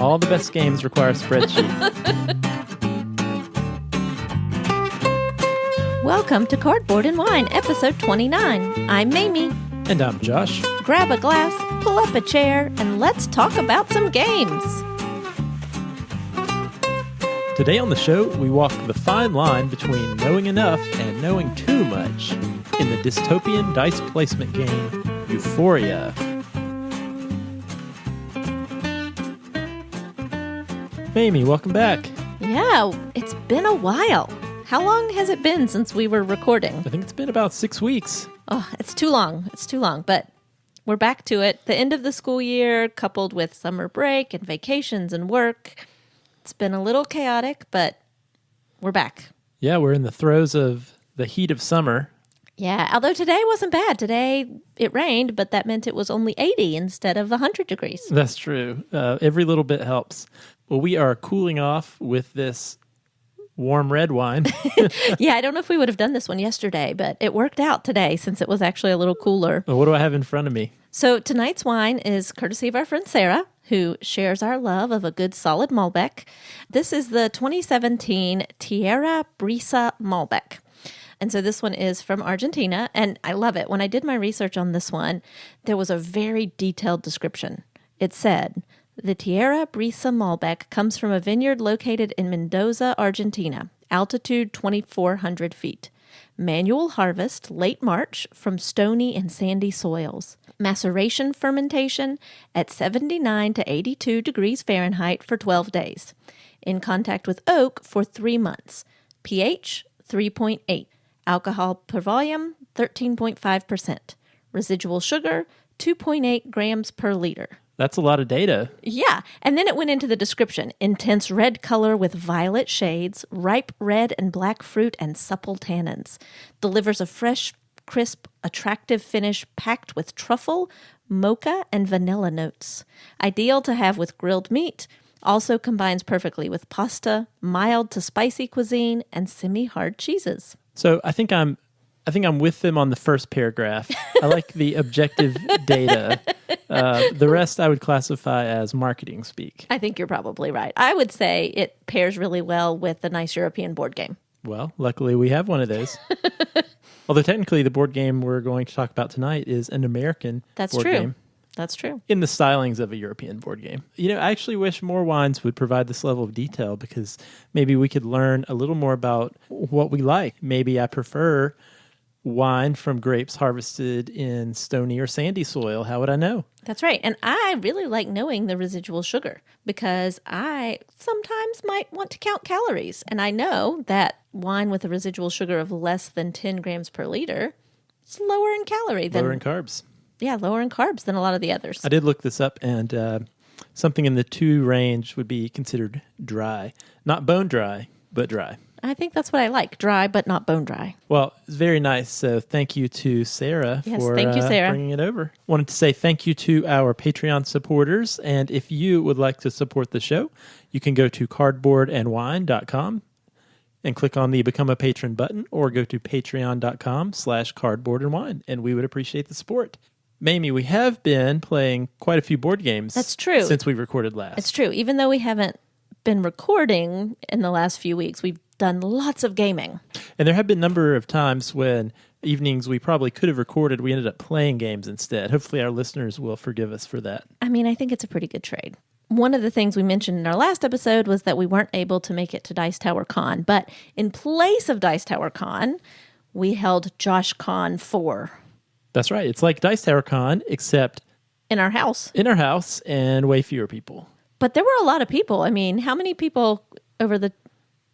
All the best games require a spreadsheet. Welcome to Cardboard and Wine, episode 29. I'm Mamie. And I'm Josh. Grab a glass, pull up a chair, and let's talk about some games. Today on the show, we walk the fine line between knowing enough and knowing too much in the dystopian dice placement game, Euphoria. Mamie, welcome back. Yeah, it's been a while. How long has it been since we were recording? I think it's been about 6 weeks. Oh, it's too long. It's too long, but we're back to it. The end of the school year, coupled with summer break and vacations and work. It's been a little chaotic, but we're back. Yeah, we're in the throes of the heat of summer. Yeah, although today wasn't bad. Today it rained, but that meant it was only 80 instead of 100 degrees. That's true. Every little bit helps. Well, we are cooling off with this warm red wine. Yeah, I don't know if we would have done this one yesterday, but it worked out today since it was actually a little cooler. Well, what do I have in front of me? So tonight's wine is courtesy of our friend Sarah, who shares our love of a good solid Malbec. This is the 2017 Tierra Brisa Malbec. And so this one is from Argentina, and I love it. When I did my research on this one, there was a very detailed description. It said, the Tierra Brisa Malbec comes from a vineyard located in Mendoza, Argentina, altitude 2,400 feet. Manual harvest, late March, from stony and sandy soils. Maceration fermentation at 79 to 82 degrees Fahrenheit for 12 days. In contact with oak for 3 months. pH 3.8. Alcohol per volume 13.5%. Residual sugar 2.8 grams per liter. That's a lot of data. Yeah, and then it went into the description. Intense red color with violet shades, ripe red and black fruit, and supple tannins. Delivers a fresh, crisp, attractive finish packed with truffle, mocha, and vanilla notes. Ideal to have with grilled meat. Also combines perfectly with pasta, mild to spicy cuisine, and semi-hard cheeses. So I think I'm with them on the first paragraph. I like the objective data. The rest I would classify as marketing speak. I think you're probably right. I would say it pairs really well with a nice European board game. Well, luckily we have one of those. Although technically the board game we're going to talk about tonight is an American board game. That's true. In the stylings of a European board game. You know, I actually wish more wines would provide this level of detail because maybe we could learn a little more about what we like. Maybe I prefer wine from grapes harvested in stony or sandy soil. How would I know? That's right. And I really like knowing the residual sugar because I sometimes might want to count calories. And I know that wine with a residual sugar of less than 10 grams per liter is lower in calorie than... Lower in carbs. Yeah, lower in carbs than a lot of the others. I did look this up, and something in the 2 range would be considered dry. Not bone dry, but dry. I think that's what I like. Dry, but not bone dry. Well, it's very nice. So thank you to Sarah for thank you, Sarah. Bringing it over. Wanted to say thank you to our Patreon supporters. And if you would like to support the show, you can go to cardboardandwine.com and click on the Become a Patron button, or go to patreon.com/cardboardandwine. And we would appreciate the support. Mamie, we have been playing quite a few board games. That's true. Since we recorded last. It's true. Even though we haven't been recording in the last few weeks, we've done lots of gaming. And there have been a number of times when evenings we probably could have recorded, we ended up playing games instead. Hopefully our listeners will forgive us for that. I mean, I think it's a pretty good trade. One of the things we mentioned in our last episode was that we weren't able to make it to Dice Tower Con, but in place of Dice Tower Con, we held Josh Con 4. That's right. It's like Dice Tower Con, except... in our house. In our house, and way fewer people. But there were a lot of people. I mean, how many people over the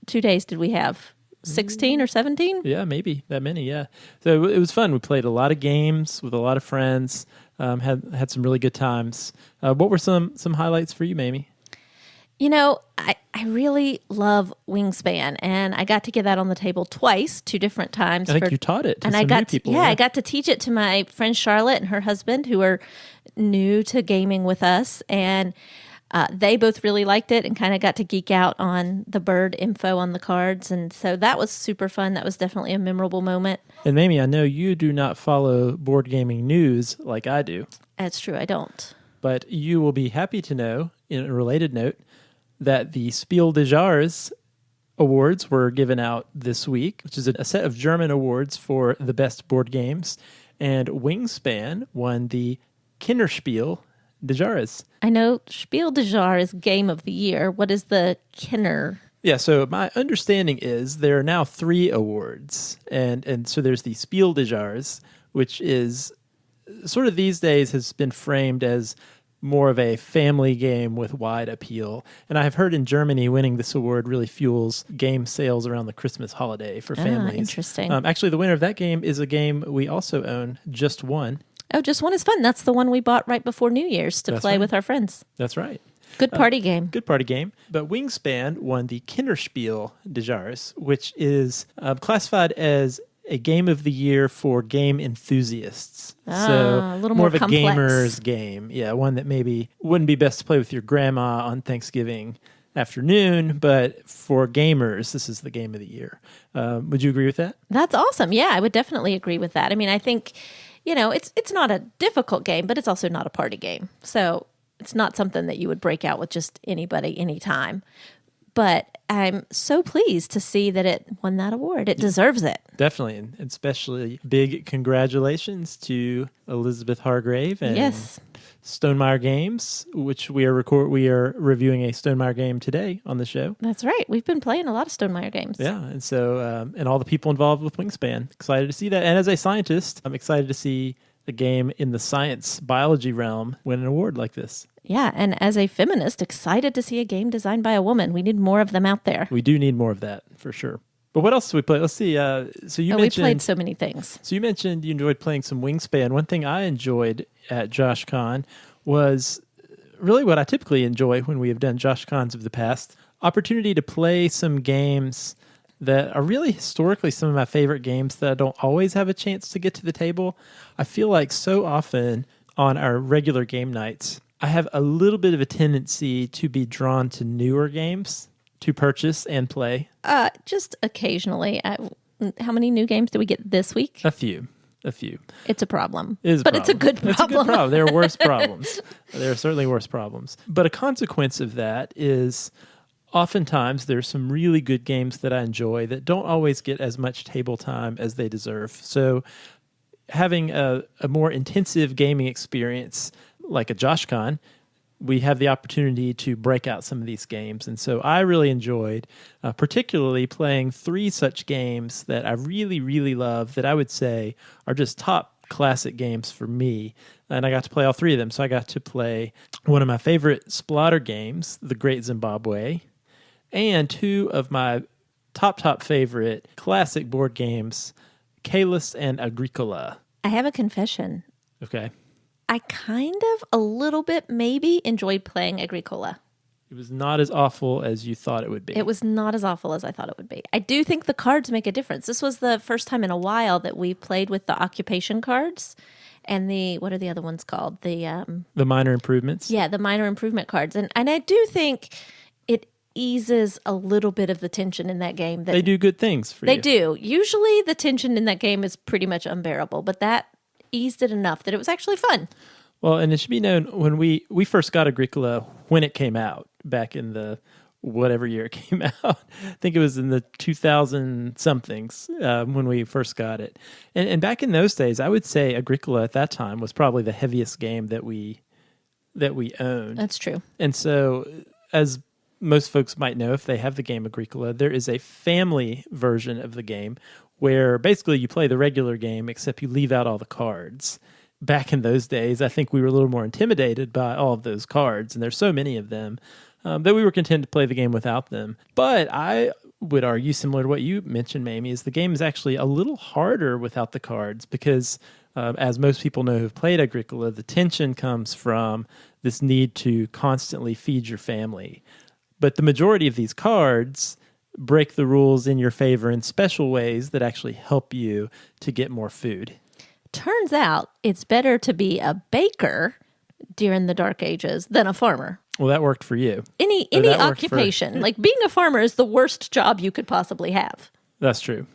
2 days did we have? 16 or 17? Yeah, maybe that many, yeah. So it was fun. We played a lot of games with a lot of friends, had some really good times. What were some highlights for you, Mamie? You know, I really love Wingspan, and I got to get that on the table twice, 2 different times. I think you taught it to some new people. Yeah, I got to teach it to my friend Charlotte and her husband, who are new to gaming with us, and they both really liked it and kind of got to geek out on the bird info on the cards, and so that was super fun. That was definitely a memorable moment. And Mamie, I know you do not follow board gaming news like I do. That's true, I don't. But you will be happy to know, in a related note, that the Spiel des Jahres awards were given out this week, which is a set of German awards for the best board games. And Wingspan won the Kinderspiel des Jahres. I know Spiel des Jahres is Game of the Year. What is the Kinder? Yeah, so my understanding is there are now 3 awards. And so there's the Spiel des Jahres, which is sort of these days has been framed as more of a family game with wide appeal. And I have heard in Germany winning this award really fuels game sales around the Christmas holiday for families. Interesting. Actually, the winner of that game is a game we also own, Just One. Oh, Just One is fun. That's the one we bought right before New Year's to play with our friends. That's right. Good party game. Good party game. But Wingspan won the Kinderspiel des Jahres, which is classified as a game of the year for game enthusiasts. So a little more more of a complex. gamer's game. Yeah, one that maybe wouldn't be best to play with your grandma on Thanksgiving afternoon, but for gamers, this is the game of the year. Would you agree with that? That's awesome. Yeah, I would definitely agree with that. I mean, I think, it's not a difficult game, but it's also not a party game. So it's not something that you would break out with just anybody, anytime. But I'm so pleased to see that it won that award. It deserves it. Definitely, and especially big congratulations to Elizabeth Hargrave and Stonemaier Games, which we are reviewing a Stonemaier game today on the show. That's right. We've been playing a lot of Stonemaier games. Yeah, and so and all the people involved with Wingspan. Excited to see that. And as a scientist, I'm excited to see a game in the science biology realm win an award like this. Yeah, and as a feminist, excited to see a game designed by a woman. We need more of them out there. We do need more of that, for sure. But what else did we play? Let's see. We played so many things. So you mentioned you enjoyed playing some Wingspan. One thing I enjoyed at JoshCon was really what I typically enjoy when we have done JoshCons of the past, opportunity to play some games that are really historically some of my favorite games that I don't always have a chance to get to the table. I feel like so often on our regular game nights, I have a little bit of a tendency to be drawn to newer games to purchase and play. Just occasionally. How many new games do we get this week? A few. It's a problem. It is but it's a good problem. It's a good problem. There are worse problems. There are certainly worse problems. But a consequence of that is oftentimes there's some really good games that I enjoy that don't always get as much table time as they deserve. So having a more intensive gaming experience like a JoshCon, we have the opportunity to break out some of these games. And so I really enjoyed particularly playing 3 such games that I really, really love that I would say are just top classic games for me. And I got to play all 3 of them. So I got to play one of my favorite Splotter games, The Great Zimbabwe, and 2 of my top favorite classic board games, Caylus and Agricola. I have a confession. Okay. I kind of, a little bit, maybe enjoyed playing Agricola. It was not as awful as you thought it would be. It was not as awful as I thought it would be. I do think the cards make a difference. This was the first time in a while that we played with the occupation cards and what are the other ones called? The minor improvements? Yeah, the minor improvement cards. And I do think it eases a little bit of the tension in that game. They do good things for you. They do. Usually the tension in that game is pretty much unbearable, but that eased it enough that it was actually fun. Well, and it should be known when we first got Agricola when it came out back in the whatever year it came out. I think it was in the 2000 somethings when we first got it. And back in those days, I would say Agricola at that time was probably the heaviest game that we owned. That's true. And so as most folks might know, if they have the game Agricola, there is a family version of the game where basically you play the regular game, except you leave out all the cards. Back in those days, I think we were a little more intimidated by all of those cards, and there's so many of them that we were content to play the game without them. But I would argue, similar to what you mentioned, Mamie, is the game is actually a little harder without the cards because, as most people know who've played Agricola, the tension comes from this need to constantly feed your family. But the majority of these cards break the rules in your favor in special ways that actually help you to get more food. Turns out it's better to be a baker during the Dark Ages than a farmer. Well, that worked for you. Any occupation. Like being a farmer is the worst job you could possibly have. That's true.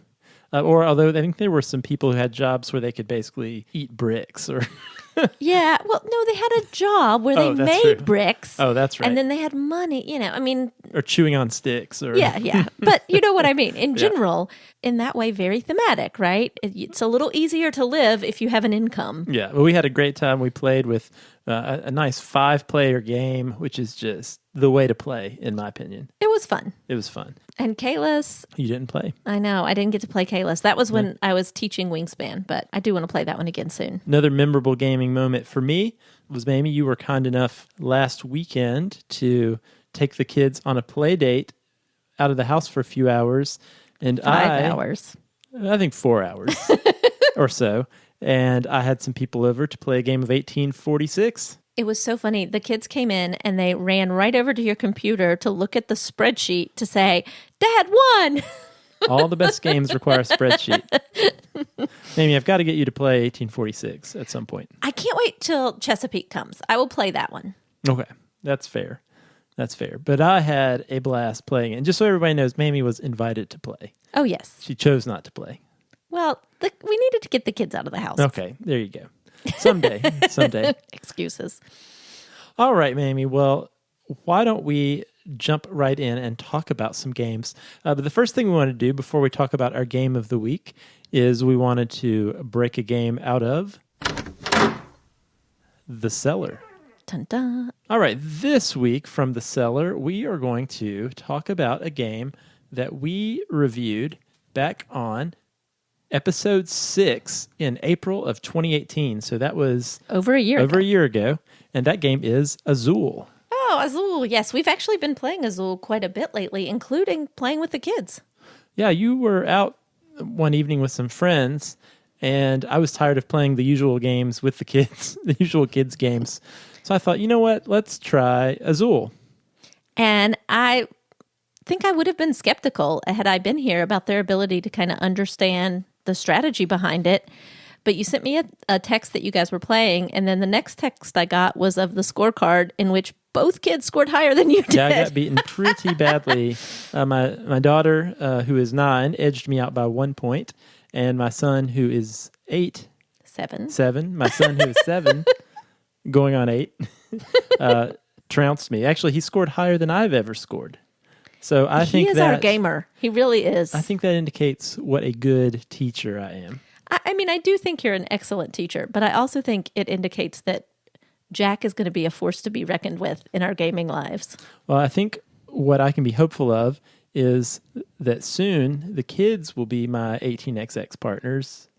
Or although I think there were some people who had jobs where they could basically eat bricks or Yeah. Well, no, they had a job where they that's made true. bricks. Oh, that's right. And then they had money, I mean, Or chewing on sticks. Or yeah. But you know what I mean? In Yeah. general, in that way, very thematic, right? It's a little easier to live if you have an income. Yeah, but we had a great time. We played with a nice 5-player game, which is just the way to play, in my opinion. It was fun. It was fun. And Kalis, You didn't play. I know, I didn't get to play Kalis. That was when I was teaching Wingspan, but I do want to play that one again soon. Another memorable gaming moment for me was, Mamie, you were kind enough last weekend to take the kids on a play date out of the house for a few hours. And 5 hours. I think 4 hours or so. And I had some people over to play a game of 1846. It was so funny. The kids came in and they ran right over to your computer to look at the spreadsheet to say, Dad won! All the best games require a spreadsheet. Mamie, I've got to get you to play 1846 at some point. I can't wait till Chesapeake comes. I will play that one. Okay, that's fair. That's fair. But I had a blast playing it. And just so everybody knows, Mamie was invited to play. Oh, yes. She chose not to play. Well, we needed to get the kids out of the house. Okay, there you go. Someday. Excuses. All right, Mamie. Well, why don't we jump right in and talk about some games? But the first thing we want to do before we talk about our game of the week is we wanted to break a game out of The Cellar. Dun, dun. All right, this week from The Cellar, we are going to talk about a game that we reviewed back on episode 6 in April of 2018. So that was Over a year ago. And that game is Azul. Oh, Azul. Yes, we've actually been playing Azul quite a bit lately, including playing with the kids. Yeah, you were out one evening with some friends, and I was tired of playing the usual games with the kids, the usual kids games. So I thought, you know what? Let's try Azul. And I think I would have been skeptical had I been here about their ability to kind of understand the strategy behind it. But you sent me a text that you guys were playing, and then the next text I got was of the scorecard in which both kids scored higher than you did. Yeah, I got beaten pretty badly. My daughter, who is 9, edged me out by 1 point, and my son, who is 8, 7, my son, who is 7, going on 8, trounced me. Actually, he scored higher than I've ever scored. So I think he is our gamer. He really is. I think that indicates what a good teacher I am. I mean, I do think you're an excellent teacher, but I also think it indicates that Jack is going to be a force to be reckoned with in our gaming lives. Well, I think what I can be hopeful of is that soon the kids will be my 18xx partners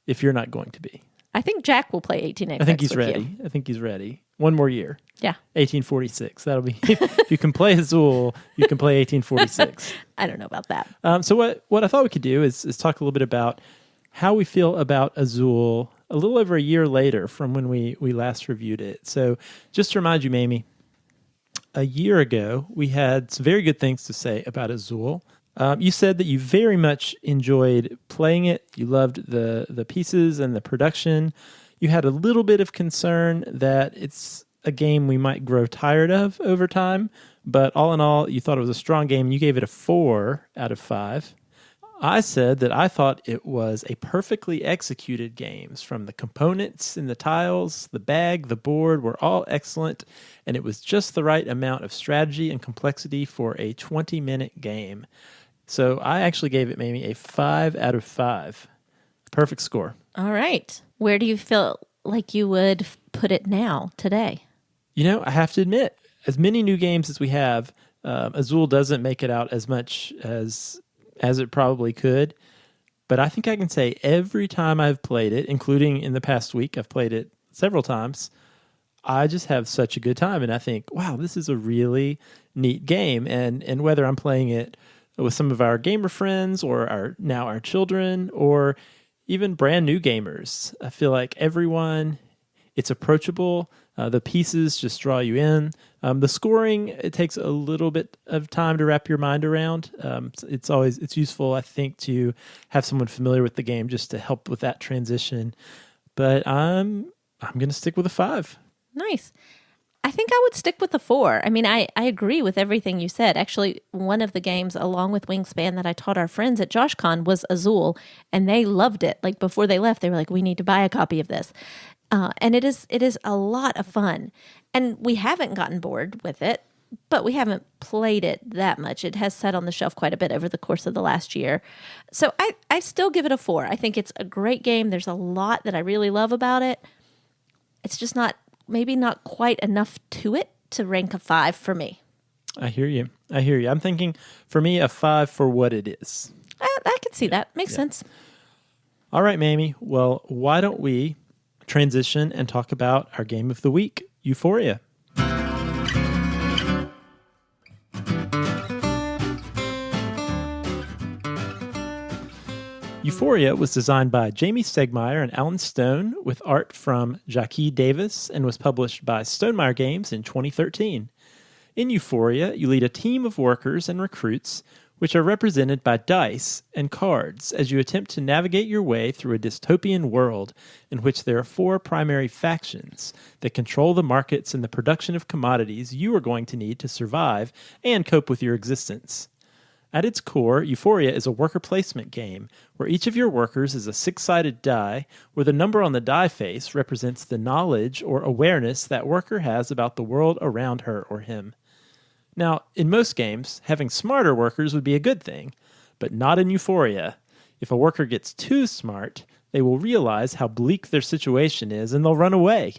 if you're not going to be. I think Jack will play 18xx. I think he's with ready. you. I think he's ready. One more year. Yeah. 1846. That'll be, if you can play Azul, you can play 1846. I don't know about that. So what I thought we could do is talk a little bit about how we feel about Azul a little over a year later from when we last reviewed it. So just to remind you, Mamie, a year ago, we had some very good things to say about Azul. You said that you very much enjoyed playing it. You loved the pieces and the production. You had a little bit of concern that it's a game we might grow tired of over time. But all in all, you thought it was a strong game. You gave it a 4 out of 5. I said that I thought it was a perfectly executed game. From the components in the tiles, the bag, the board were all excellent, and it was just the right amount of strategy and complexity for a 20-minute game. So I actually gave it maybe a 5 out of 5. Perfect score. All right. Where do you feel like you would put it now, today? You know, I have to admit, as many new games as we have, Azul doesn't make it out as much as it probably could. But I think I can say every time I've played it, including in the past week, I've played it several times, I just have such a good time. And I think, wow, this is a really neat game. And whether I'm playing it with some of our gamer friends or our children or even brand new gamers, I feel like everyone, it's approachable. The pieces just draw you in. The scoring, it takes a little bit of time to wrap your mind around. It's useful, I think, to have someone familiar with the game just to help with that transition. But I'm going to stick with a 5. Nice. I think I would stick with the 4. I mean, I agree with everything you said. Actually, one of the games, along with Wingspan, that I taught our friends at JoshCon was Azul, and they loved it. Like, before they left, they were like, we need to buy a copy of this. And it is a lot of fun. And we haven't gotten bored with it, but we haven't played it that much. It has sat on the shelf quite a bit over the course of the last year. So I still give it a 4. I think it's a great game. There's a lot that I really love about it. It's just maybe not quite enough to it to rank a 5 for me. I hear you. I'm thinking, for me, a 5 for what it is. I can see that. Makes sense. All right, Mamie. Well, why don't we transition and talk about our game of the week, Euphoria. Euphoria was designed by Jamie Stegmaier and Alan Stone with art from Jackie Davis and was published by Stonemaier Games in 2013. In Euphoria, you lead a team of workers and recruits which are represented by dice and cards as you attempt to navigate your way through a dystopian world in which there are 4 primary factions that control the markets and the production of commodities you are going to need to survive and cope with your existence. At its core, Euphoria is a worker placement game where each of your workers is a 6-sided die where the number on the die face represents the knowledge or awareness that worker has about the world around her or him. Now, in most games, having smarter workers would be a good thing, but not in Euphoria. If a worker gets too smart, they will realize how bleak their situation is and they'll run away.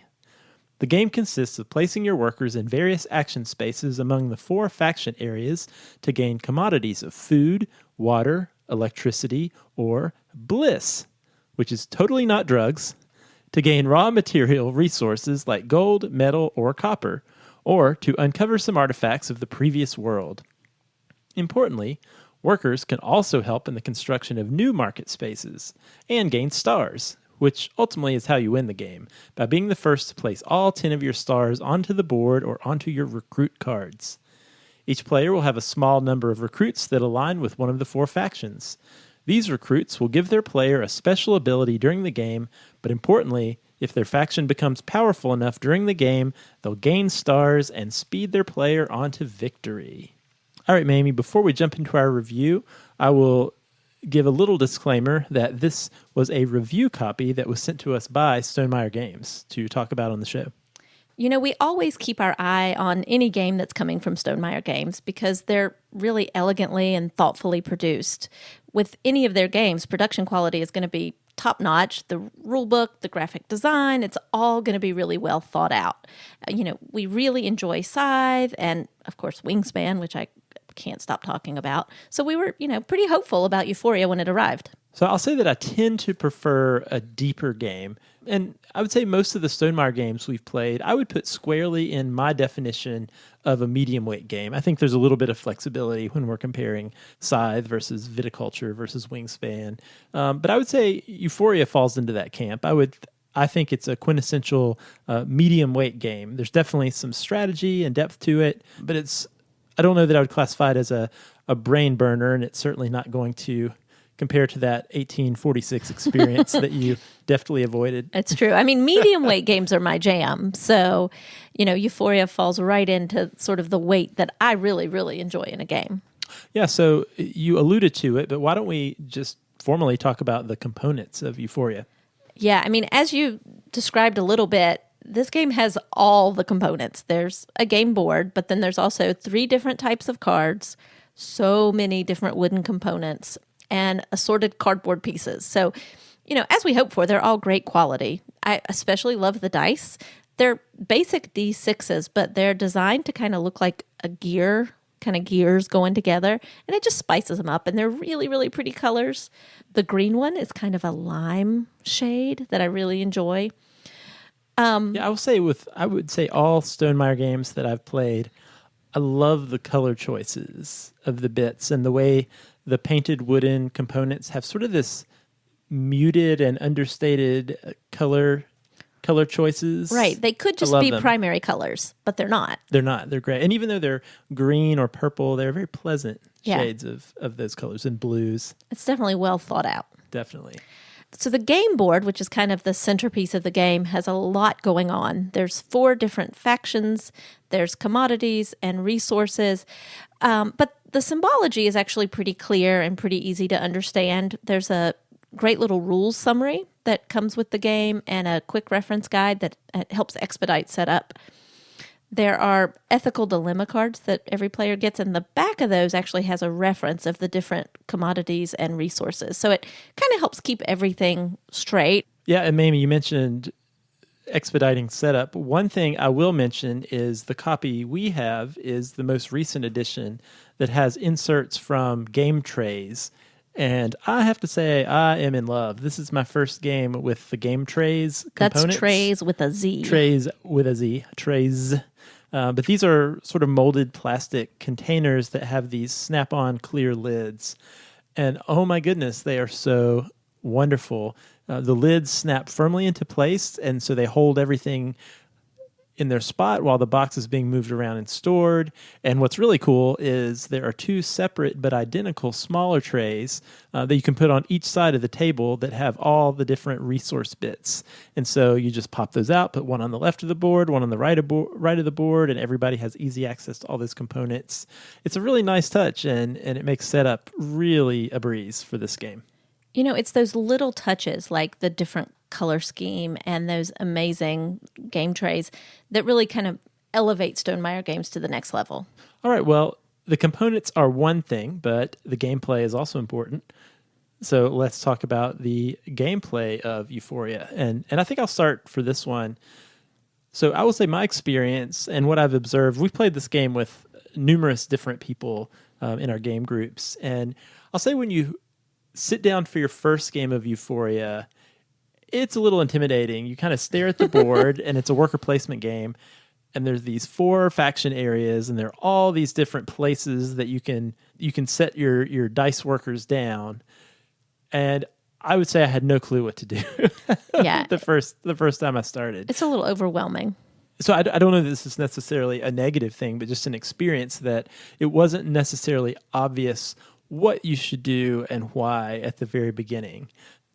The game consists of placing your workers in various action spaces among the 4 faction areas to gain commodities of food, water, electricity, or Bliss, which is totally not drugs, to gain raw material resources like gold, metal, or copper, or to uncover some artifacts of the previous world. Importantly, workers can also help in the construction of new market spaces and gain stars, which ultimately is how you win the game, by being the first to place all 10 of your stars onto the board or onto your recruit cards. Each player will have a small number of recruits that align with one of the 4 factions. These recruits will give their player a special ability during the game, but importantly, if their faction becomes powerful enough during the game, they'll gain stars and speed their player onto victory. All right, Mamie, before we jump into our review, I will give a little disclaimer that this was a review copy that was sent to us by Stonemaier Games to talk about on the show. You know, we always keep our eye on any game that's coming from Stonemaier Games because they're really elegantly and thoughtfully produced. With any of their games, production quality is going to be top-notch. The rule book, the graphic design, it's all going to be really well thought out. We really enjoy Scythe and, of course, Wingspan, which I can't stop talking about. So we were, pretty hopeful about Euphoria when it arrived. So I'll say that I tend to prefer a deeper game. And I would say most of the Stonemaier games we've played, I would put squarely in my definition of a medium weight game. I think there's a little bit of flexibility when we're comparing Scythe versus Viticulture versus Wingspan. But I would say Euphoria falls into that camp. I think it's a quintessential medium weight game. There's definitely some strategy and depth to it, but I don't know that I would classify it as a brain burner, and it's certainly not going to compare to that 1846 experience that you deftly avoided. It's true. I mean, medium weight games are my jam. So, Euphoria falls right into sort of the weight that I really, really enjoy in a game. Yeah, so you alluded to it, but why don't we just formally talk about the components of Euphoria? Yeah, I mean, as you described a little bit, this game has all the components. There's a game board, but then there's also 3 different types of cards, so many different wooden components, and assorted cardboard pieces. So, as we hoped for, they're all great quality. I especially love the dice. They're basic D6s, but they're designed to kind of look like a gear, kind of gears going together, and it just spices them up, and they're really, really pretty colors. The green one is kind of a lime shade that I really enjoy. I would say all Stonemaier games that I've played, I love the color choices of the bits and the way the painted wooden components have sort of this muted and understated color choices. Right. They could just be primary colors, but they're not. They're not. They're great. And even though they're green or purple, they're very pleasant shades of those colors and blues. It's definitely well thought out. Definitely. So the game board, which is kind of the centerpiece of the game, has a lot going on. There's 4 different factions. There's commodities and resources. But the symbology is actually pretty clear and pretty easy to understand. There's a great little rules summary that comes with the game and a quick reference guide that helps expedite setup. There are ethical dilemma cards that every player gets, and the back of those actually has a reference of the different commodities and resources. So it kind of helps keep everything straight. Yeah, and Mamie, you mentioned expediting setup. One thing I will mention is the copy we have is the most recent edition that has inserts from game trays. And I have to say, I am in love. This is my first game with the game trays components. That's trays with a Z. Trays with a Z. Trays. But these are sort of molded plastic containers that have these snap-on clear lids. And oh my goodness, they are so wonderful. The lids snap firmly into place, and so they hold everything in their spot while the box is being moved around and stored. And what's really cool is there are two separate but identical smaller trays that you can put on each side of the table that have all the different resource bits. And so you just pop those out, put one on the left of the board, one on the right of the board, and everybody has easy access to all those components. It's a really nice touch, and it makes setup really a breeze for this game. You know, it's those little touches like the different color scheme and those amazing game trays that really kind of elevate Stonemaier games to the next level. All right, well, the components are one thing, but the gameplay is also important. So let's talk about the gameplay of Euphoria. And I think I'll start for this one. So I will say my experience and what I've observed, we've played this game with numerous different people in our game groups. And I'll say when you sit down for your first game of Euphoria, it's a little intimidating. You kind of stare at the board, and it's a worker placement game, and there's these 4 faction areas, and there are all these different places that you can set your dice workers down. And I would say I had no clue what to do. Yeah, the first time I started, it's a little overwhelming. So I don't know that this is necessarily a negative thing, but just an experience that it wasn't necessarily obvious what you should do and why at the very beginning.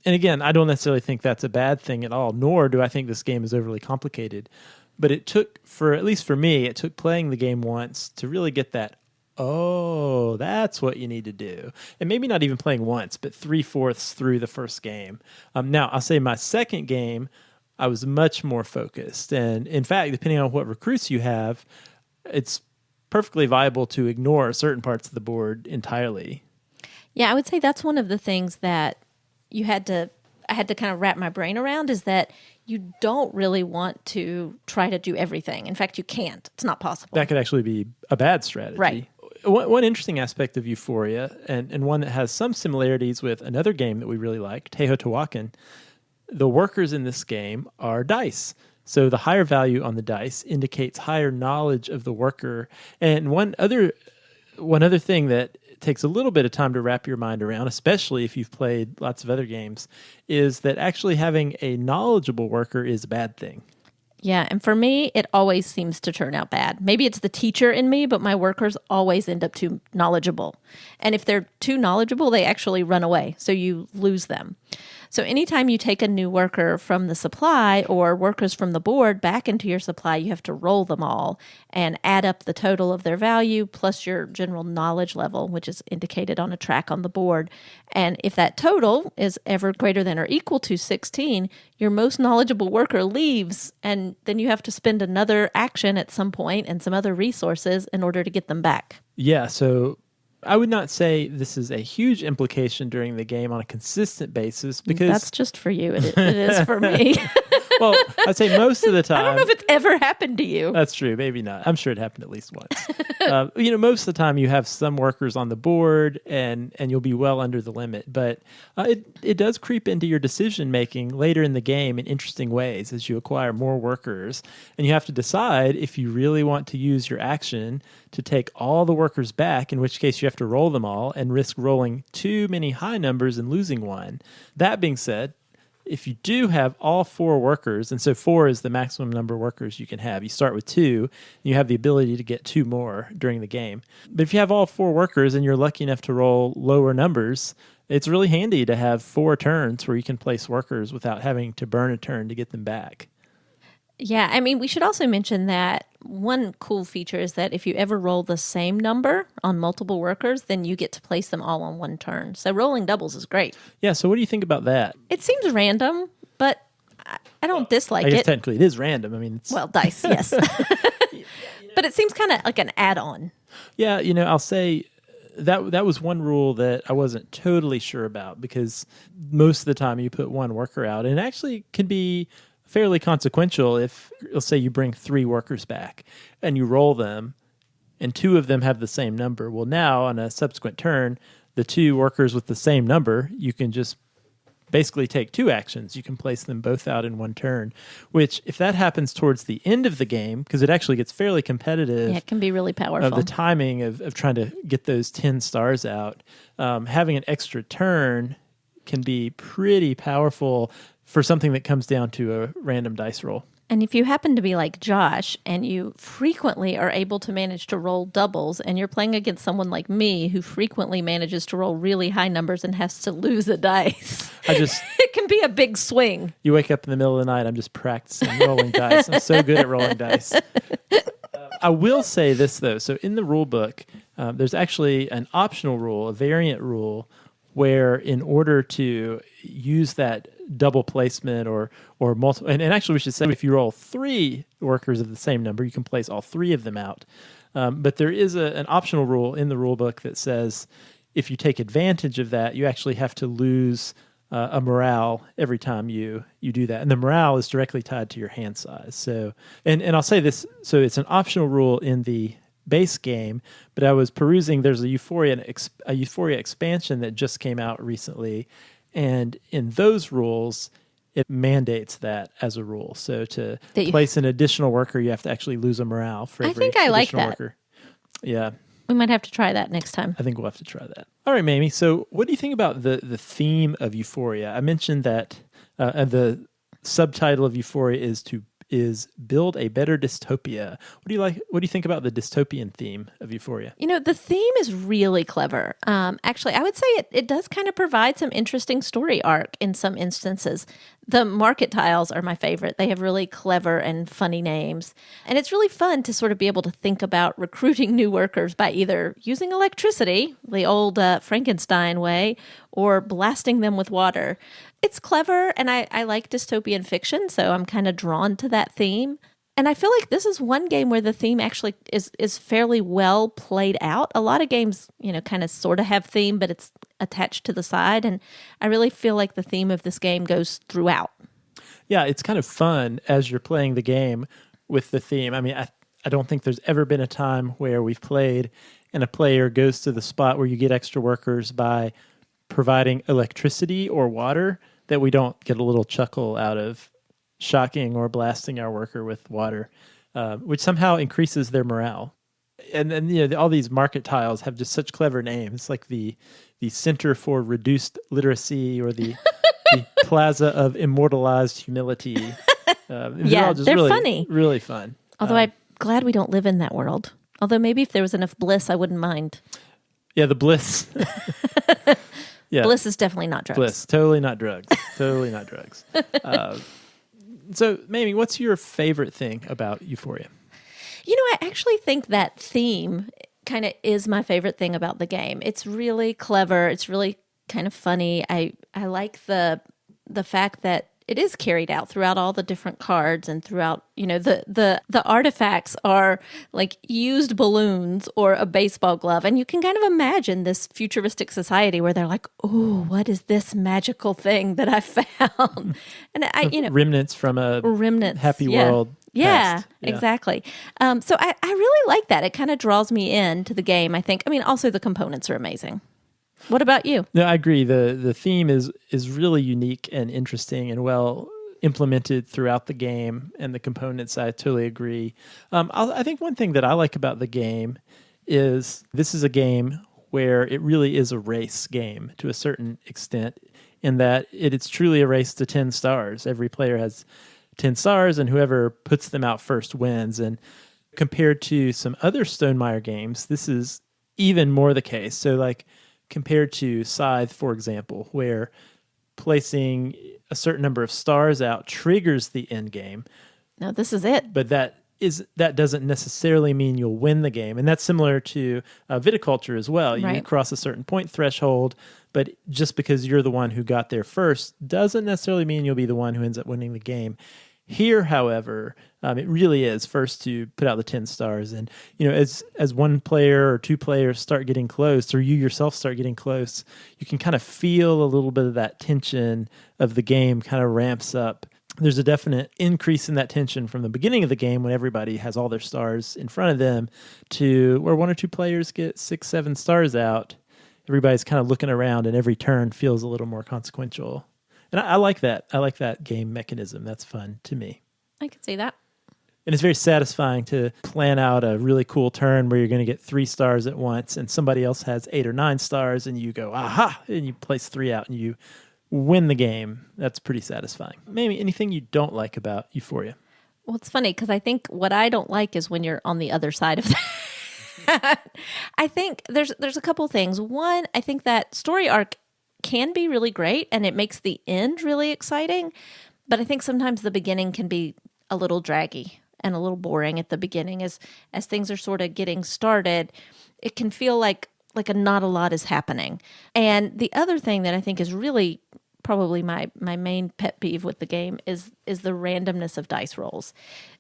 And again, I don't necessarily think that's a bad thing at all, nor do I think this game is overly complicated. But it took, at least for me, it took playing the game once to really get that, oh, that's what you need to do. And maybe not even playing once, but 3/4 through the first game. Now, I'll say my second game, I was much more focused. And in fact, depending on what recruits you have, it's perfectly viable to ignore certain parts of the board entirely. Yeah, I would say that's one of the things that I had to kind of wrap my brain around, is that you don't really want to try to do everything. In fact, you can't. It's not possible. That could actually be a bad strategy. Right. One interesting aspect of Euphoria, and one that has some similarities with another game that we really like, Teotihuacan, the workers in this game are dice. So the higher value on the dice indicates higher knowledge of the worker. And one other thing that takes a little bit of time to wrap your mind around, especially if you've played lots of other games, is that actually having a knowledgeable worker is a bad thing. Yeah, and for me, it always seems to turn out bad. Maybe it's the teacher in me, but my workers always end up too knowledgeable. And if they're too knowledgeable, they actually run away, so you lose them. So anytime you take a new worker from the supply or workers from the board back into your supply, you have to roll them all and add up the total of their value plus your general knowledge level, which is indicated on a track on the board. And if that total is ever greater than or equal to 16, your most knowledgeable worker leaves, and then you have to spend another action at some point and some other resources in order to get them back. Yeah, so I would not say this is a huge implication during the game on a consistent basis, because that's just for you. It is for me. Well, I'd say most of the time. I don't know if it's ever happened to you. That's true. Maybe not. I'm sure it happened at least once. Most of the time you have some workers on the board and you'll be well under the limit. But it does creep into your decision making later in the game in interesting ways as you acquire more workers. And you have to decide if you really want to use your action to take all the workers back, in which case you have to roll them all and risk rolling too many high numbers and losing one. That being said, if you do have all 4 workers, and so 4 is the maximum number of workers you can have. You start with 2, and you have the ability to get 2 more during the game. But if you have all 4 workers and you're lucky enough to roll lower numbers, it's really handy to have 4 turns where you can place workers without having to burn a turn to get them back. Yeah, I mean, we should also mention that one cool feature is that if you ever roll the same number on multiple workers, then you get to place them all on one turn. So rolling doubles is great. Yeah, so what do you think about that? It seems random, I don't dislike I guess it. technically it is random. I mean, it's, Well, dice, yes. But it seems kind of like an add-on. yeah, I'll say that was one rule that I wasn't totally sure about, because most of the time you put one worker out, and it actually can be fairly consequential if, let's say, you bring 3 workers back and you roll them and 2 of them have the same number. Well, now on a subsequent turn, the 2 workers with the same number, you can just basically take 2 actions. You can place them both out in one turn, which, if that happens towards the end of the game, because it actually gets fairly competitive. Yeah, it can be really powerful. Of the timing of trying to get those 10 stars out, having an extra turn can be pretty powerful for something that comes down to a random dice roll. And if you happen to be like Josh and you frequently are able to manage to roll doubles, and you're playing against someone like me who frequently manages to roll really high numbers and has to lose a dice, it can be a big swing. You wake up in the middle of the night, I'm just practicing rolling dice. I'm so good at rolling dice. I will say this, though. So in the rule book, there's actually an optional rule, a variant rule, where in order to use that double placement or multiple, and actually we should say, if you roll 3 workers of the same number, you can place all 3 of them out. But there is an optional rule in the rule book that says if you take advantage of that, you actually have to lose a morale every time you do that. And the morale is directly tied to your hand size. So, and I'll say this, so it's an optional rule in the base game, but I was perusing, there's a Euphoria expansion that just came out recently, and in those rules it mandates that as a rule. So to place an additional worker, you have to actually lose a morale for every I like additional that. worker. Yeah. We might have to try that next time. I think we'll have to try that. All right, Mamie. So what do you think about the theme of Euphoria? I mentioned that the subtitle of Euphoria is build a better dystopia. What do you think about the dystopian theme of Euphoria? The theme is really clever. Actually, I would say it does kind of provide some interesting story arc in some instances. The market tiles are my favorite. They have really clever and funny names. And it's really fun to sort of be able to think about recruiting new workers by either using electricity, the old Frankenstein way, or blasting them with water. It's clever, and I like dystopian fiction, so I'm kind of drawn to that theme. And I feel like this is one game where the theme actually is fairly well played out. A lot of games, kind of sort of have theme, but it's attached to the side. And I really feel like the theme of this game goes throughout. Yeah, it's kind of fun as you're playing the game with the theme. I mean, I don't think there's ever been a time where we've played and a player goes to the spot where you get extra workers by providing electricity or water that we don't get a little chuckle out of shocking or blasting our worker with water, which somehow increases their morale. And then all these market tiles have just such clever names, like the Center for Reduced Literacy or the Plaza of Immortalized Humility. Yeah, they're really funny, really fun. Although I'm glad we don't live in that world. Although maybe if there was enough bliss, I wouldn't mind. Yeah, the bliss. Yeah. Bliss is definitely not drugs. Bliss, totally not drugs. Totally not drugs. So, Mamie, what's your favorite thing about Euphoria? I actually think that theme kind of is my favorite thing about the game. It's really clever. It's really kind of funny. I like the fact that it is carried out throughout all the different cards and throughout, the artifacts are like used balloons or a baseball glove. And you can kind of imagine this futuristic society where they're like, oh, what is this magical thing that I found? And remnants from a happy world. Yeah, exactly. So I really like that. It kind of draws me into the game, I think. I mean, also the components are amazing. What about you? No, I agree. The theme is really unique and interesting and well implemented throughout the game, and the components, I totally agree. I think one thing that I like about the game is this is a game where it really is a race game to a certain extent, in that it's truly a race to 10 stars. Every player has 10 stars, and whoever puts them out first wins. And compared to some other Stonemaier games, this is even more the case. So like, compared to Scythe, for example, where placing a certain number of stars out triggers the end game. No, this is it. But that that doesn't necessarily mean you'll win the game. And that's similar to viticulture as well. You Right. cross a certain point threshold, but just because you're the one who got there first doesn't necessarily mean you'll be the one who ends up winning the game. Here, however, it really is first to put out the 10 stars. And, as one player or two players start getting close, or you yourself start getting close, you can kind of feel a little bit of that tension of the game kind of ramps up. There's a definite increase in that tension from the beginning of the game when everybody has all their stars in front of them to where one or two players get 6, 7 stars out. Everybody's kind of looking around and every turn feels a little more consequential. And I like that. I like that game mechanism. That's fun to me. I can see that. And it's very satisfying to plan out a really cool turn where you're going to get 3 stars at once and somebody else has 8 or 9 stars and you go, aha, and you place 3 out and you win the game. That's pretty satisfying. Maybe anything you don't like about Euphoria? Well, it's funny because I think what I don't like is when you're on the other side of that. I think there's a couple things. One, I think that story arc can be really great and it makes the end really exciting. But I think sometimes the beginning can be a little draggy and a little boring at the beginning as things are sort of getting started. It can feel like not a lot is happening. And the other thing that I think is really probably my main pet peeve with the game is the randomness of dice rolls.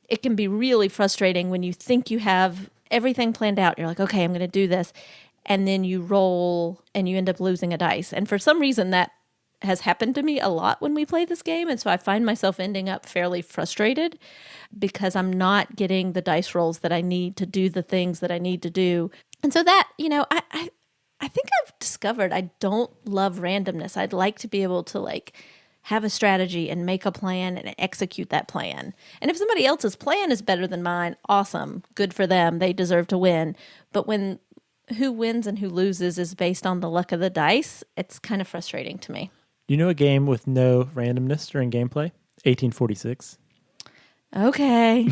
It can be really frustrating when you think you have everything planned out. You're like, okay, I'm going to do this. And then you roll and you end up losing a dice. And for some reason that has happened to me a lot when we play this game. And so I find myself ending up fairly frustrated because I'm not getting the dice rolls that I need to do the things that I need to do. And so that, I think I've discovered I don't love randomness. I'd like to be able to have a strategy and make a plan and execute that plan. And if somebody else's plan is better than mine, awesome. Good for them. They deserve to win. But when who wins and who loses is based on the luck of the dice, it's kind of frustrating to me. Do you know a game with no randomness during gameplay? 1846. Okay.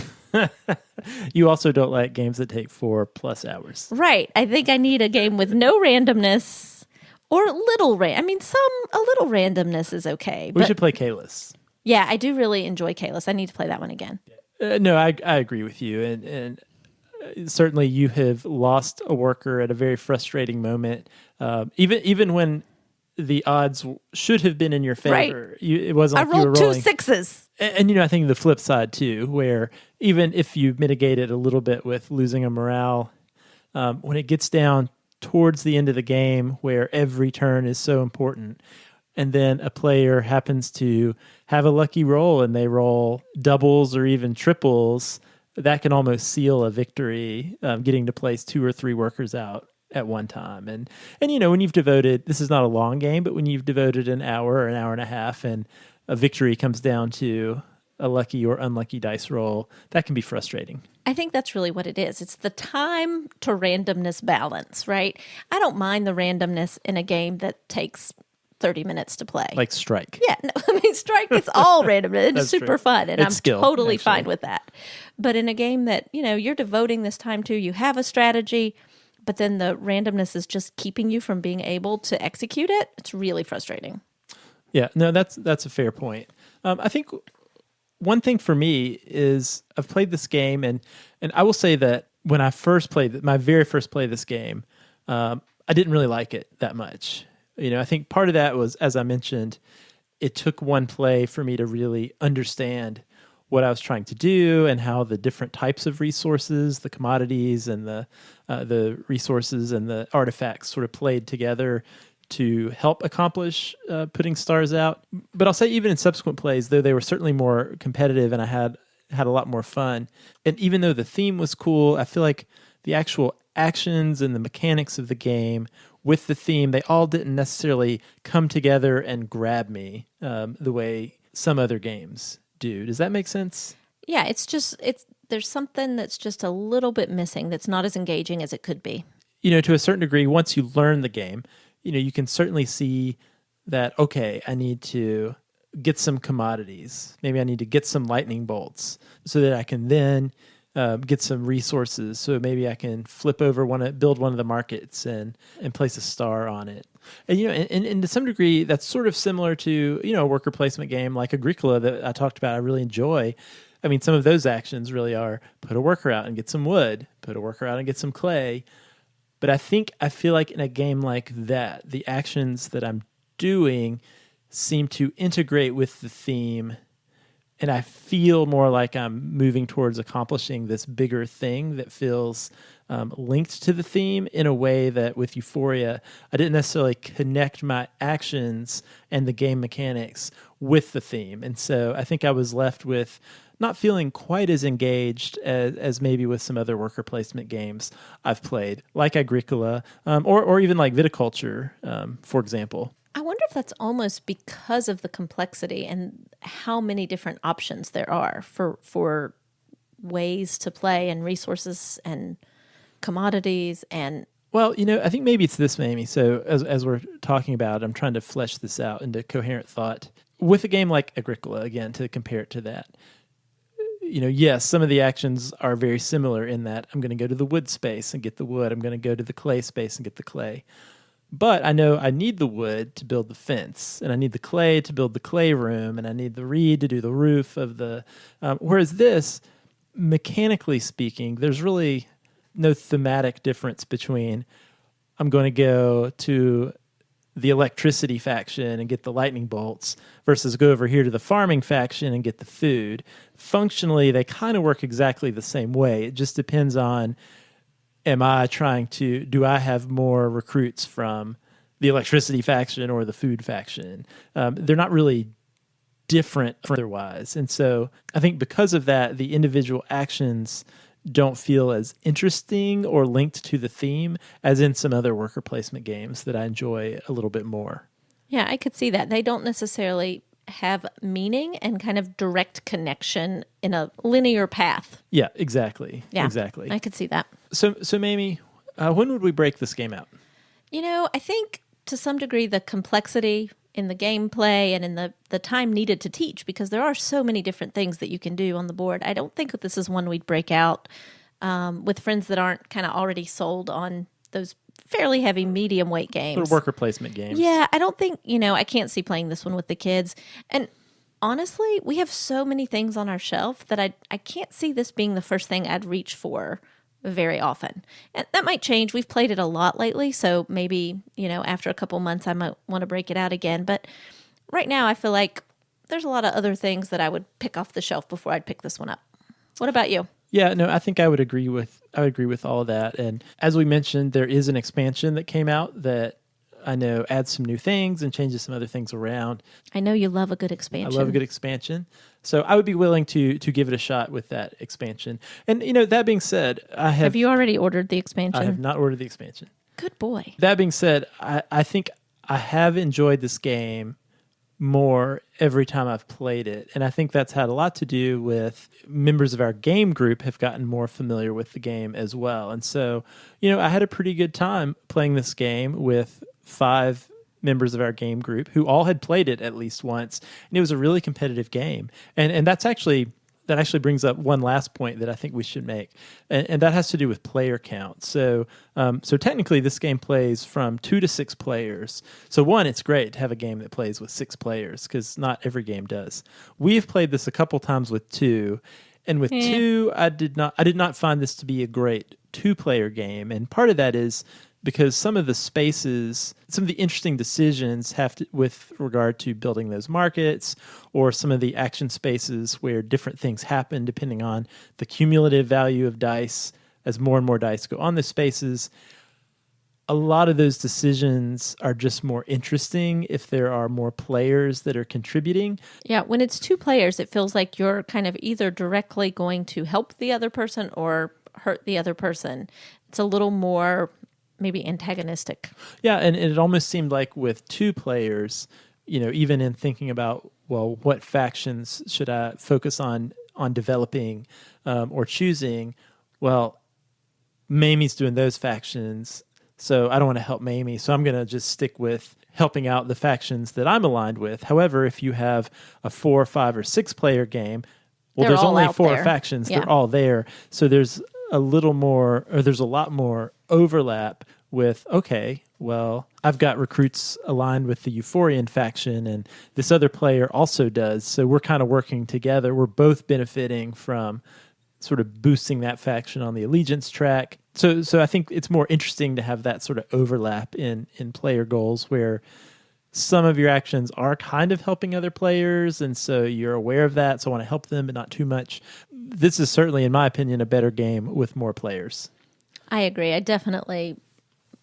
You also don't like games that take 4+ hours. Right. I think I need a game with no randomness or a little a little randomness is okay. We should play Kalis. Yeah, I do really enjoy Kalis. I need to play that one again. No, I agree with you. And certainly you have lost a worker at a very frustrating moment. Even when the odds should have been in your favor. Right. It wasn't I like you were rolled rolling 2 6s. And I think the flip side too, where even if you mitigate it a little bit with losing a morale, when it gets down towards the end of the game where every turn is so important, and then a player happens to have a lucky roll and they roll doubles or even triples, that can almost seal a victory, getting to place 2 or 3 workers out at one time. And when you've devoted, this is not a long game, but when you've devoted an hour or an hour and a half and a victory comes down to a lucky or unlucky dice roll, that can be frustrating. I think that's really what it is. It's the time to randomness balance, right? I don't mind the randomness in a game that takes 30 minutes to play. Like Strike. Yeah, no, Strike, it's all random. It's That's super true. fun, and It's I'm skill, totally actually. fine with that. But in a game that, you're devoting this time to, you have a strategy, but then the randomness is just keeping you from being able to execute it, it's really frustrating. Yeah, no, that's a fair point. I think one thing for me is I've played this game, and I will say that when I first played my very first play of this game, I didn't really like it that much. I think part of that was, as I mentioned, it took one play for me to really understand what I was trying to do and how the different types of resources, the commodities and the resources and the artifacts sort of played together to help accomplish putting stars out. But I'll say even in subsequent plays, though they were certainly more competitive and I had a lot more fun. And even though the theme was cool, I feel like the actual actions and the mechanics of the game with the theme, they all didn't necessarily come together and grab me the way some other games do. Does that make sense? Yeah, there's something that's just a little bit missing that's not as engaging as it could be. To a certain degree, once you learn the game, you can certainly see that, okay, I need to get some commodities. Maybe I need to get some lightning bolts so that I can then get some resources. So maybe I can build one of the markets and place a star on it. And, and to some degree, that's sort of similar to, a worker placement game like Agricola that I talked about I really enjoy. I mean, some of those actions really are put a worker out and get some wood, put a worker out and get some clay. But I feel like in a game like that, the actions that I'm doing seem to integrate with the theme, and I feel more like I'm moving towards accomplishing this bigger thing that feels linked to the theme in a way that with Euphoria, I didn't necessarily connect my actions and the game mechanics with the theme. And so I think I was left with not feeling quite as engaged as maybe with some other worker placement games I've played, like Agricola, or even like Viticulture, for example. I wonder if that's almost because of the complexity and how many different options there are for ways to play and resources and commodities and... Well, I think maybe it's this, Mamie. So as we're talking about, I'm trying to flesh this out into coherent thought. With a game like Agricola, again, to compare it to that, yes, some of the actions are very similar in that I'm going to go to the wood space and get the wood. I'm going to go to the clay space and get the clay. But I know I need the wood to build the fence, and I need the clay to build the clay room, and I need the reed to do the roof of the... whereas this, mechanically speaking, there's really no thematic difference between I'm going to go to the electricity faction and get the lightning bolts versus go over here to the farming faction and get the food. Functionally, they kind of work exactly the same way. It just depends on... do I have more recruits from the electricity faction or the food faction? They're not really different otherwise. And so I think because of that, the individual actions don't feel as interesting or linked to the theme as in some other worker placement games that I enjoy a little bit more. Yeah, I could see that. They don't necessarily have meaning and kind of direct connection in a linear path. Yeah, exactly. Yeah, exactly. I could see that. So Mamie, when would we break this game out? I think to some degree the complexity in the gameplay and in the time needed to teach, because there are so many different things that you can do on the board. I don't think that this is one we'd break out with friends that aren't kind of already sold on those fairly heavy medium weight games. Sort of worker placement games. Yeah, I don't think, I can't see playing this one with the kids. And honestly, we have so many things on our shelf that I can't see this being the first thing I'd reach for very often. And that might change. We've played it a lot lately, so maybe, after a couple months I might want to break it out again. But right now I feel like there's a lot of other things that I would pick off the shelf before I'd pick this one up. What about you? Yeah, no, I think I would agree with all of that. And as we mentioned, there is an expansion that came out that I know adds some new things and changes some other things around. I know you love a good expansion. I love a good expansion. So I would be willing to give it a shot with that expansion. And, that being said, Have you already ordered the expansion? I have not ordered the expansion. Good boy. That being said, I think I have enjoyed this game more every time I've played it. And I think that's had a lot to do with members of our game group have gotten more familiar with the game as well. And so, I had a pretty good time playing this game with 5 members of our game group who all had played it at least once. And it was a really competitive game. And that actually brings up one last point that I think we should make. And that has to do with player count. So technically this game plays from 2 to 6 players. So one, it's great to have a game that plays with 6 players because not every game does. We've played this a couple times with 2. And with 2, I did not find this to be a great 2-player game. And part of that is because some of the interesting decisions have to, with regard to building those markets, or some of the action spaces where different things happen depending on the cumulative value of dice as more and more dice go on the spaces. A lot of those decisions are just more interesting if there are more players that are contributing. Yeah, when it's 2 players, it feels like you're kind of either directly going to help the other person or hurt the other person. It's a little more maybe antagonistic. Yeah, and it almost seemed like with 2 players, even in thinking about, well, what factions should I focus on developing or choosing? Well, Mamie's doing those factions, so I don't want to help Mamie, so I'm going to just stick with helping out the factions that I'm aligned with. However, if you have a 4, 5, or 6 player game, well, there's only 4 factions. Yeah. They're all there. So there's a lot more overlap with, okay, well, I've got recruits aligned with the Euphorian faction, and this other player also does. So we're kind of working together. We're both benefiting from sort of boosting that faction on the allegiance track. So I think it's more interesting to have that sort of overlap in player goals where some of your actions are kind of helping other players, and so you're aware of that, so I want to help them, but not too much. This is certainly, in my opinion, a better game with more players. I agree. I definitely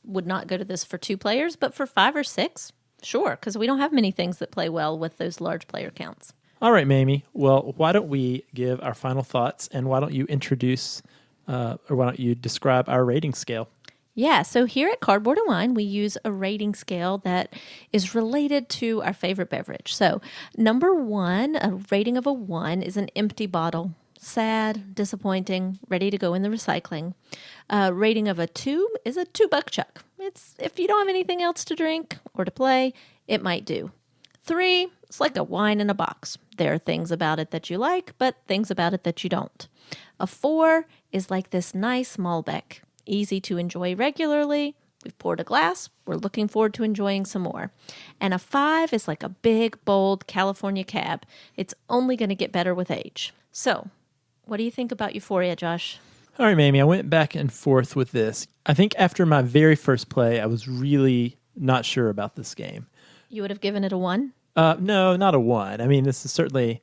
would not go to this for 2 players, but for 5 or 6, sure, because we don't have many things that play well with those large player counts. All right, Mamie. Well, why don't we give our final thoughts, and why don't you introduce, or why don't you describe our rating scale? Yeah, so here at Cardboard and Wine, we use a rating scale that is related to our favorite beverage. So number 1, a rating of a 1 is an empty bottle. Sad, disappointing, ready to go in the recycling. Rating of a 2 is a $2 chuck. It's if you don't have anything else to drink or to play, it might do. 3, it's like a wine in a box. There are things about it that you like, but things about it that you don't. A 4 is like this nice Malbec, easy to enjoy regularly. We've poured a glass. We're looking forward to enjoying some more. And a 5 is like a big, bold California cab. It's only going to get better with age. So, what do you think about Euphoria, Josh? All right, Mamie, I went back and forth with this. I think after my very first play, I was really not sure about this game. You would have given it a 1? No, not a 1. I mean, this is certainly,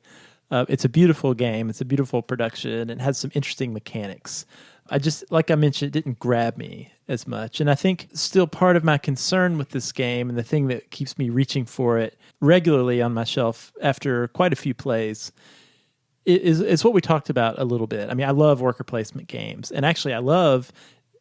it's a beautiful game. It's a beautiful production and has some interesting mechanics. I just, like I mentioned, it didn't grab me as much. And I think still part of my concern with this game and the thing that keeps me reaching for it regularly on my shelf after quite a few plays is what we talked about a little bit. I mean, I love worker placement games. And actually, I love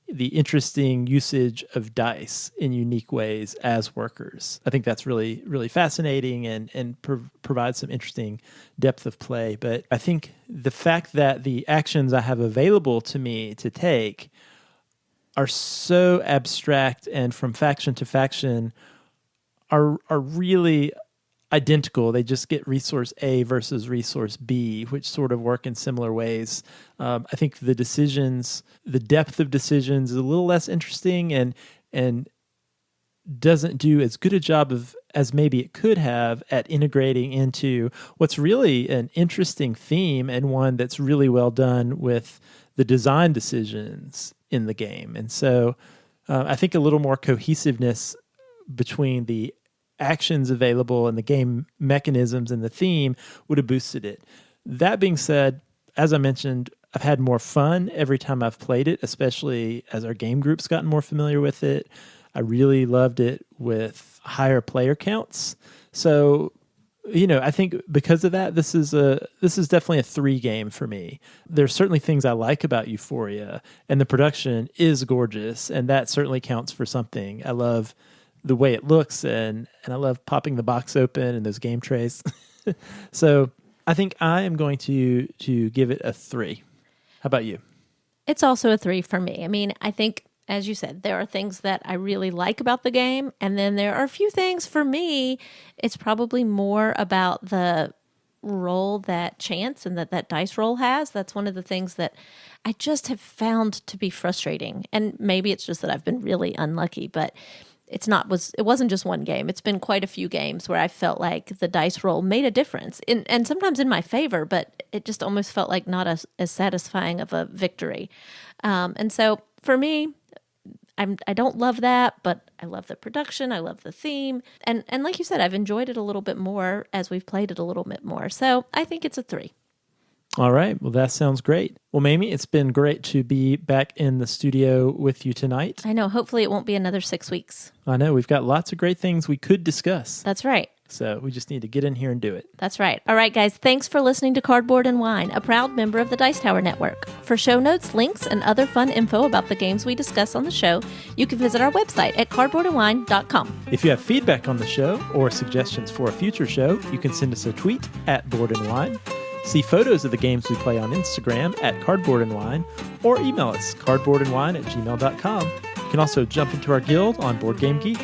the interesting usage of dice in unique ways as workers. I think that's really, really fascinating and provides some interesting depth of play. But I think the fact that the actions I have available to me to take are so abstract and from faction to faction are really identical. They just get resource A versus resource B, which sort of work in similar ways. I think the depth of decisions is a little less interesting and doesn't do as good a job as maybe it could have at integrating into what's really an interesting theme and one that's really well done with the design decisions in the game. And so I think a little more cohesiveness between the actions available and the game mechanisms and the theme would have boosted it. That being said, as I mentioned, I've had more fun every time I've played it, especially as our game group's gotten more familiar with it. I really loved it with higher player counts. So, I think because of that, this is definitely a 3 game for me. There's certainly things I like about Euphoria, and the production is gorgeous, and that certainly counts for something. I love the way it looks, and I love popping the box open and those game trays. So I think I am going to give it a 3. How about you? It's also a 3 for me. I mean, I think, as you said, there are things that I really like about the game, and then there are a few things for me. It's probably more about the role that chance and that dice roll has. That's one of the things that I just have found to be frustrating. And maybe it's just that I've been really unlucky, but it wasn't just one game. It's been quite a few games where I felt like the dice roll made a difference, and sometimes in my favor, but it just almost felt like not as satisfying of a victory. And so for me, I don't love that, but I love the production. I love the theme. And like you said, I've enjoyed it a little bit more as we've played it a little bit more. So I think it's a 3. All right. Well, that sounds great. Well, Mamie, it's been great to be back in the studio with you tonight. I know. Hopefully it won't be another 6 weeks. I know. We've got lots of great things we could discuss. That's right. So we just need to get in here and do it. That's right. All right, guys. Thanks for listening to Cardboard and Wine, a proud member of the Dice Tower Network. For show notes, links, and other fun info about the games we discuss on the show, you can visit our website at cardboardandwine.com. If you have feedback on the show or suggestions for a future show, you can send us a tweet at Board and Wine. See photos of the games we play on Instagram at Cardboard and Wine, or email us cardboardandwine@gmail.com. You can also jump into our guild on Board Game Geek.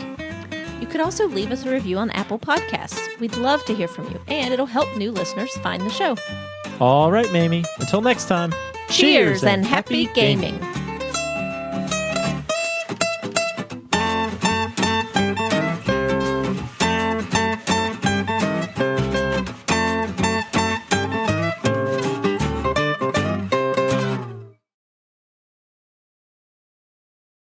You could also leave us a review on Apple Podcasts. We'd love to hear from you, and it'll help new listeners find the show. All right, Mamie. Until next time. Cheers and happy gaming.